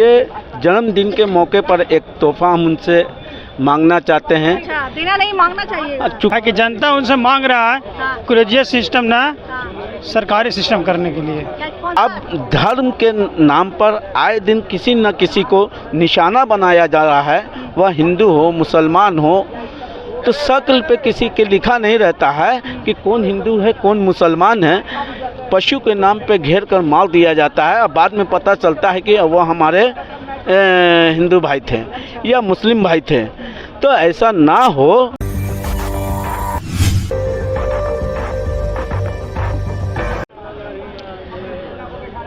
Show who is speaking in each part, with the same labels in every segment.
Speaker 1: उनके जन्मदिन के मौके पर एक तोहफा हम उनसे मांगना चाहते हैं।
Speaker 2: अच्छा, देना नहीं, मांगना चाहिए।
Speaker 1: चूँकि
Speaker 3: कि जनता उनसे मांग रहा है
Speaker 2: हाँ।
Speaker 3: कुरेजिया सिस्टम ना
Speaker 2: हाँ।
Speaker 3: सरकारी सिस्टम करने के लिए।
Speaker 1: अब धर्म के नाम पर आए दिन किसी न किसी को निशाना बनाया जा रहा है, वह हिंदू हो मुसलमान हो, तो शक्ल पे किसी के लिखा नहीं रहता है कि कौन हिंदू है कौन मुसलमान है। पशु के नाम पे घेर कर मार दिया जाता है और बाद में पता चलता है कि वह हमारे हिंदू भाई थे या मुस्लिम भाई थे। तो ऐसा ना हो।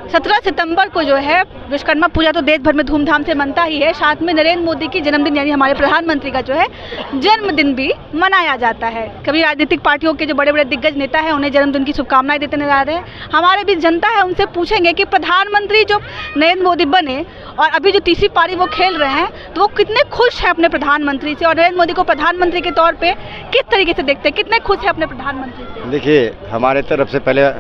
Speaker 2: 17 सितंबर को जो है विश्वकर्मा पूजा तो देश भर में धूमधाम से मनता ही है, साथ में नरेंद्र मोदी की जन्मदिन यानी हमारे प्रधानमंत्री का जो है जन्मदिन भी मनाया जाता है। कभी राजनीतिक पार्टियों के जो बड़े बड़े दिग्गज नेता हैं उन्हें जन्मदिन की शुभकामनाएं देते नजर आ रहे हैं। हमारे बीच जनता है, उनसे पूछेंगे कि प्रधानमंत्री जो नरेंद्र मोदी बने और अभी जो तीसरी पारी वो खेल रहे हैं, तो वो कितने खुश हैं अपने प्रधानमंत्री से और नरेंद्र मोदी को प्रधानमंत्री के तौर पर किस तरीके से देखते हैं, कितने खुश हैं अपने प्रधानमंत्री से?
Speaker 4: देखिए, हमारे तरफ से पहले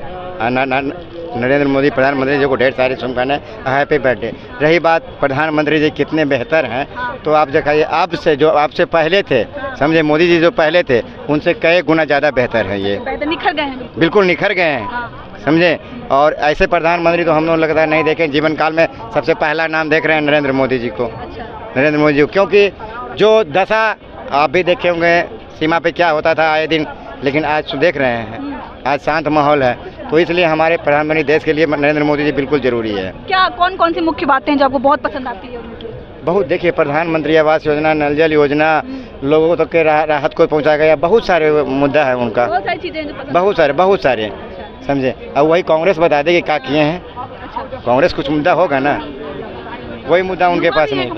Speaker 4: नरेंद्र मोदी प्रधानमंत्री जी को ढेर सारी शुभकामनाएं, हैप्पी बर्थडे। रही बात प्रधानमंत्री जी कितने बेहतर हैं, तो आप दिखाइए आपसे जो आपसे पहले थे, समझे, मोदी जी जो पहले थे उनसे कई गुना ज़्यादा बेहतर है। ये
Speaker 2: निखर गए हैं,
Speaker 4: बिल्कुल निखर गए हैं, समझे। और ऐसे प्रधानमंत्री तो हम लोग लगता है नहीं देखें, जीवन काल में सबसे पहला नाम देख रहे हैं नरेंद्र मोदी जी को। नरेंद्र मोदी जी, क्योंकि जो दशा आप भी देखे होंगे सीमा पे क्या होता था आए दिन, लेकिन आज तो देख रहे हैं, आज शांत माहौल है। तो इसलिए हमारे प्रधानमंत्री देश के लिए नरेंद्र मोदी जी बिल्कुल ज़रूरी है।
Speaker 2: क्या कौन कौन सी मुख्य बातें हैं जो आपको बहुत पसंद आती है उनकी?
Speaker 4: बहुत, देखिए, प्रधानमंत्री आवास योजना, नल जल योजना, लोगों तक के राहत को पहुंचा गया, बहुत सारे मुद्दा है उनका,
Speaker 2: बहुत सारी चीज़ें जो पसंद
Speaker 4: बहुत सारे समझे। अब वही कांग्रेस बता देगी क्या किए हैं, कांग्रेस कुछ मुद्दा होगा ना, वही मुद्दा उनके पास नहीं।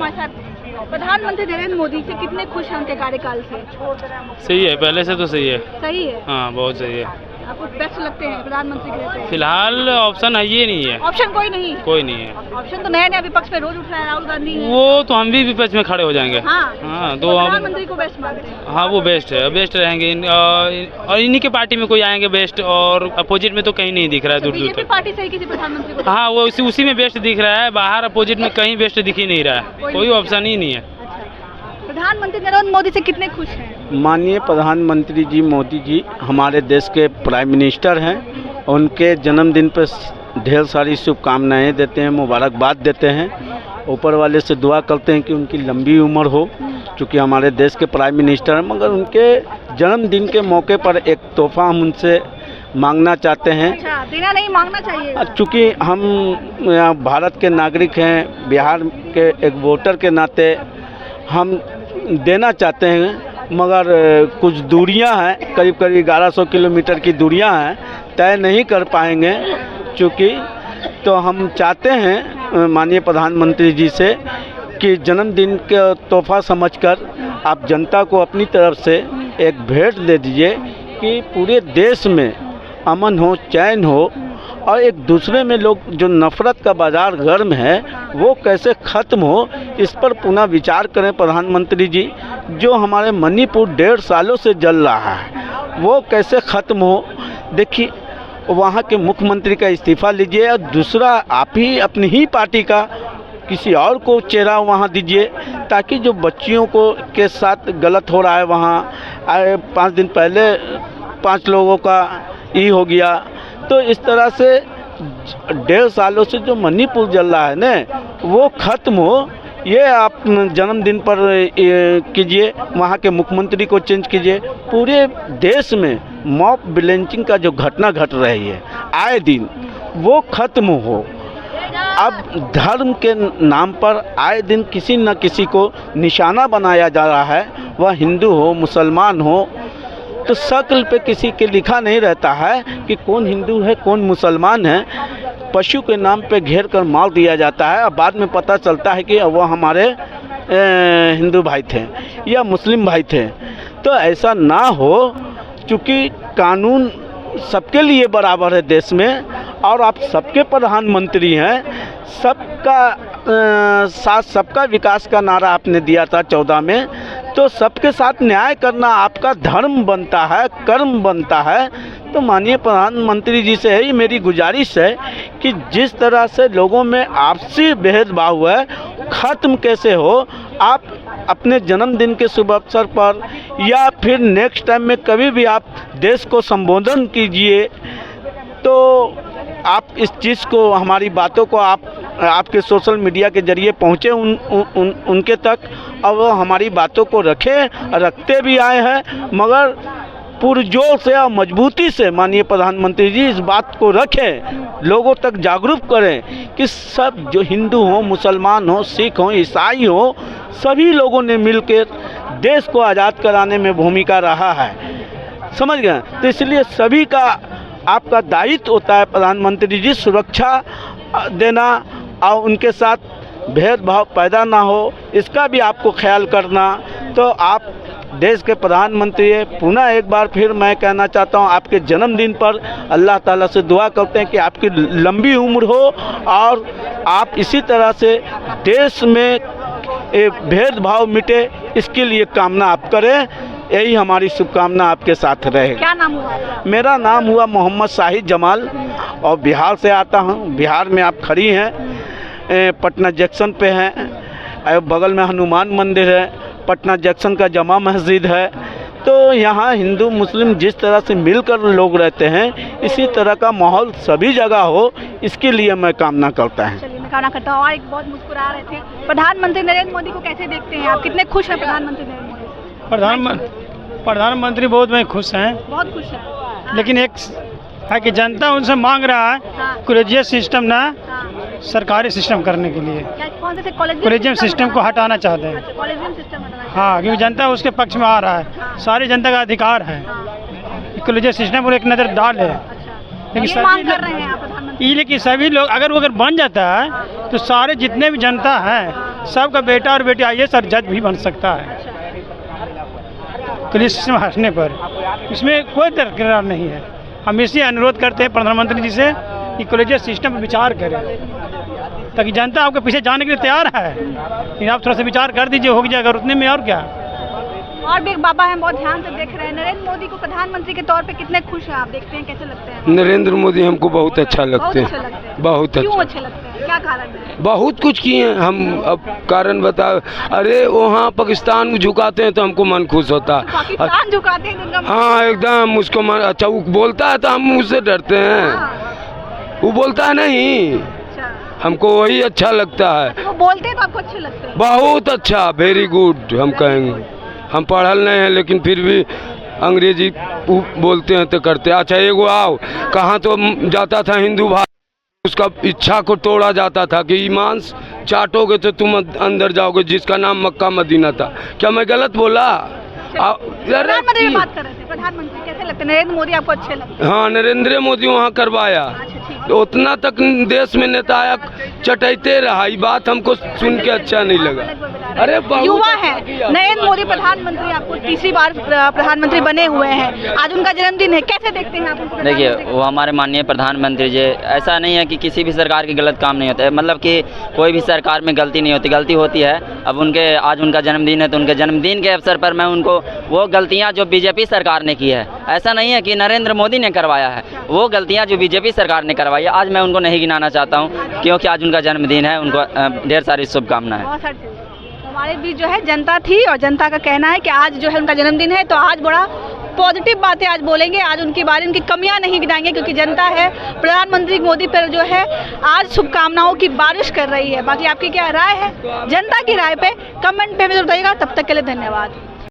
Speaker 2: प्रधानमंत्री नरेंद्र मोदी से कितने खुश हैं उनके कार्यकाल से?
Speaker 5: सही है, पहले से तो सही है।
Speaker 2: सही है,
Speaker 5: हाँ, बहुत सही है।
Speaker 2: आपको बेस्ट लगते हैं प्रधानमंत्री के लिए?
Speaker 5: फिलहाल ऑप्शन है ये नहीं है,
Speaker 2: ऑप्शन कोई नहीं
Speaker 5: है।
Speaker 2: ऑप्शन तो नया नया विपक्ष पे रोज उठ रहा है, राहुल गांधी है।
Speaker 5: वो तो हम भी विपक्ष में खड़े हो जाएंगे।
Speaker 2: हाँ,
Speaker 5: तो
Speaker 2: प्रधानमंत्री को बेस्ट मानते हैं।
Speaker 5: हाँ, वो बेस्ट है, बेस्ट रहेंगे। और इन्हीं के पार्टी में कोई आएंगे बेस्ट, और अपोजिट में तो कहीं नहीं दिख रहा है दूर दूर तक।
Speaker 2: पार्टी से किसी प्रधानमंत्री को?
Speaker 5: हाँ, वो उसी में बेस्ट दिख रहा है, बाहर अपोजिट में कहीं बेस्ट दिख ही नहीं रहा है, कोई ऑप्शन ही नहीं है।
Speaker 2: प्रधानमंत्री नरेंद्र मोदी से कितने खुश हैं?
Speaker 1: माननीय प्रधानमंत्री जी मोदी जी हमारे देश के प्राइम मिनिस्टर हैं, उनके जन्मदिन पर ढेर सारी शुभकामनाएं देते हैं, मुबारकबाद देते हैं, ऊपर वाले से दुआ करते हैं कि उनकी लंबी उम्र हो, क्योंकि हमारे देश के प्राइम मिनिस्टर हैं। मगर उनके जन्मदिन के मौके पर एक तोहफा हम उनसे मांगना चाहते हैं।
Speaker 2: अच्छा, देना नहीं, मांगना चाहिए।
Speaker 1: चूँकि हम भारत के नागरिक हैं, बिहार के एक वोटर के नाते हम देना चाहते हैं, मगर कुछ दूरियां हैं, करीब 1100 किलोमीटर की दूरियां हैं, तय नहीं कर पाएंगे चूँकि। तो हम चाहते हैं माननीय प्रधानमंत्री जी से कि जन्मदिन का तोहफा समझकर आप जनता को अपनी तरफ से एक भेंट दे दीजिए कि पूरे देश में अमन हो, चैन हो, और एक दूसरे में लोग जो नफ़रत का बाज़ार गर्म है वो कैसे ख़त्म हो, इस पर पुनः विचार करें प्रधानमंत्री जी। जो हमारे मणिपुर 1.5 सालों से जल रहा है वो कैसे ख़त्म हो। देखिए, वहाँ के मुख्यमंत्री का इस्तीफ़ा लीजिए और दूसरा आप ही अपनी ही पार्टी का किसी और को चेहरा वहाँ दीजिए, ताकि जो बच्चियों को के साथ गलत हो रहा है वहाँ, 5 दिन पहले 5 लोगों का ये हो गया, तो इस तरह से 1.5 सालों से जो मणिपुर जल रहा है ना वो ख़त्म हो। ये आप जन्मदिन पर कीजिए, वहाँ के मुख्यमंत्री को चेंज कीजिए। पूरे देश में मॉब लिंचिंग का जो घटना घट रही है आए दिन, वो ख़त्म हो। अब धर्म के नाम पर आए दिन किसी न किसी को निशाना बनाया जा रहा है, वह हिंदू हो मुसलमान हो, तो शक्ल पे किसी के लिखा नहीं रहता है कि कौन हिंदू है कौन मुसलमान है। पशु के नाम पे घेर कर मार दिया जाता है और बाद में पता चलता है कि वो हमारे हिंदू भाई थे या मुस्लिम भाई थे। तो ऐसा ना हो, क्योंकि कानून सबके लिए बराबर है देश में, और आप सबके प्रधानमंत्री हैं। सबका साथ सबका विकास का नारा आपने दिया था 14 में, तो सबके साथ न्याय करना आपका धर्म बनता है, कर्म बनता है। तो माननीय प्रधानमंत्री जी से ही मेरी गुजारिश है कि जिस तरह से लोगों में आपसी भेदभाव है ख़त्म कैसे हो। आप अपने जन्मदिन के शुभ अवसर पर या फिर नेक्स्ट टाइम में कभी भी आप देश को संबोधन कीजिए, तो आप इस चीज़ को, हमारी बातों को आपके सोशल मीडिया के ज़रिए पहुँचे उनके तक, और वो हमारी बातों को रखते भी आए हैं, मगर पुरजोर से और मजबूती से माननीय प्रधानमंत्री जी इस बात को रखें, लोगों तक जागरूक करें कि सब, जो हिंदू हो, मुसलमान हो, सिख हो, ईसाई हो, सभी लोगों ने मिलकर देश को आज़ाद कराने में भूमिका रहा है, समझ गए। तो इसलिए सभी का आपका दायित्व होता है प्रधानमंत्री जी, सुरक्षा देना और उनके साथ भेदभाव पैदा ना हो, इसका भी आपको ख्याल करना। तो आप देश के प्रधानमंत्री है। पुनः एक बार फिर मैं कहना चाहता हूं, आपके जन्मदिन पर अल्लाह ताला से दुआ करते हैं कि आपकी लंबी उम्र हो और आप इसी तरह से देश में भेदभाव मिटे, इसके लिए कामना आप करें। यही हमारी शुभकामना आपके साथ रहे।
Speaker 2: क्या नाम हुआ?
Speaker 1: मेरा नाम हुआ मोहम्मद शाहिद जमाल और बिहार से आता हूँ। बिहार में आप खड़ी हैं, पटना जंक्शन पे हैं, बगल में हनुमान मंदिर है, पटना जंक्शन का जमा मस्जिद है। तो यहाँ हिंदू मुस्लिम जिस तरह से मिलकर लोग रहते हैं, इसी तरह का माहौल सभी जगह हो, इसके लिए मैं कामना करता हूँ।
Speaker 2: चलिए, मैं कामना करता हूँ। और एक बहुत मुस्कुरा रहे थे, प्रधानमंत्री नरेंद्र मोदी को कैसे देखते हैं आप? कितने खुश हैं प्रधानमंत्री नरेंद्र मोदी?
Speaker 3: प्रधानमंत्री बहुत में खुश हैं,
Speaker 2: बहुत खुश है,
Speaker 3: लेकिन एक है कि जनता उनसे मांग रहा है कॉलेजियम सिस्टम ना सरकारी सिस्टम करने के लिए।
Speaker 2: कौन से
Speaker 3: कॉलेजियम सिस्टम को हटाना चाहते हैं।
Speaker 2: कॉलेजियम सिस्टम हटाना?
Speaker 3: हाँ, क्योंकि जनता उसके पक्ष में आ रहा है, सारी जनता का अधिकार है कॉलेजियम सिस्टम पर एक नज़र डाले। लेकिन
Speaker 2: मांग कर रहे हैं आप प्रधानमंत्री?
Speaker 3: लेकिन सभी लोग अगर बन जाता है तो सारे जितने भी जनता है, सबका बेटा और बेटी IAS और जज भी बन सकता है कॉलेजियम सिस्टम हटने पर। इसमें कोई दरकिरार नहीं है। हम इसी अनुरोध करते हैं प्रधानमंत्री जी से कि कॉलेजियम सिस्टम पर विचार करें, ताकि जनता आपके पीछे जाने के लिए तैयार है, लेकिन आप थोड़ा सा विचार कर दीजिए, हो जाएगा उतने में। और क्या,
Speaker 2: और भी एक बाबा हैं, बहुत ध्यान से देख रहे हैं। नरेंद्र मोदी को प्रधानमंत्री के तौर पे कितने खुश हैं आप? देखते हैं, कैसे लगते हैं?
Speaker 6: नरेंद्र मोदी हमको बहुत अच्छा लगते हैं, बहुत
Speaker 2: क्यों
Speaker 6: अच्छा।
Speaker 2: अच्छे लगते हैं? क्या कारण है?
Speaker 6: बहुत कुछ किए हैं हम, अब कारण बताओ। अरे वहाँ पाकिस्तान झुकाते हैं तो हमको मन खुश होता है।
Speaker 2: पाकिस्तान झुकाते हैं तो
Speaker 6: हाँ, एकदम उसको मन अच्छा। वो बोलता है तो हम उससे डरते हैं, वो बोलता है नहीं, हमको वही अच्छा लगता है।
Speaker 2: वो बोलते हैं तो आपको अच्छे लगते हैं?
Speaker 6: बहुत अच्छा, वेरी गुड हम कहेंगे। हम पढ़ल नहीं हैं, लेकिन फिर भी अंग्रेजी बोलते हैं तो करते। अच्छा, एगो आओ, कहाँ तो जाता था हिंदू भाई, उसका इच्छा को तोड़ा जाता था कि ईमान चाटोगे तो तुम अंदर जाओगे, जिसका नाम मक्का मदीना था। क्या मैं गलत बोला?
Speaker 2: प्रधानमंत्री बात कर रहे थे। प्रधानमंत्री कैसे लगते हैं? नरेंद्र मोदी आपको अच्छे लगते हैं?
Speaker 6: हाँ, नरेंद्र मोदी वहाँ करवाया, तो उतना तक देश में नेता चटैते रहा। ये बात हमको सुन के अच्छा नहीं लगा। अरे
Speaker 2: युवा है, नरेंद्र मोदी प्रधानमंत्री आपको तीसरी बार प्रधानमंत्री बने हुए हैं, आज उनका जन्मदिन है, कैसे देखते हैं आप उनको?
Speaker 7: देखिए, वो हमारे माननीय प्रधानमंत्री जी, ऐसा नहीं है कि किसी भी सरकार की गलत काम नहीं होता है, मतलब कि कोई भी सरकार में गलती नहीं होती, गलती होती है। अब आज उनका जन्मदिन है, तो उनके जन्मदिन के अवसर पर मैं उनको वो गलतियाँ जो बीजेपी सरकार ने की है, ऐसा नहीं है कि नरेंद्र मोदी ने करवाया है, वो गलतियाँ जो बीजेपी सरकार ने करवाई है, आज मैं उनको नहीं गिनाना चाहता हूँ, क्योंकि आज उनका जन्मदिन है। उनको ढेर सारी शुभकामनाएं।
Speaker 2: हमारे बीच जो है जनता थी, और जनता का कहना है कि आज जो है उनका जन्मदिन है, तो आज बड़ा पॉजिटिव बातें आज बोलेंगे, आज उनके बारे में उनकी कमियां नहीं गिनाएंगे, क्योंकि जनता है प्रधानमंत्री मोदी पर जो है आज शुभकामनाओं की बारिश कर रही है। बाकी आपकी क्या राय है? जनता की राय पे कमेंट पे बताइएगा। तब तक के लिए धन्यवाद।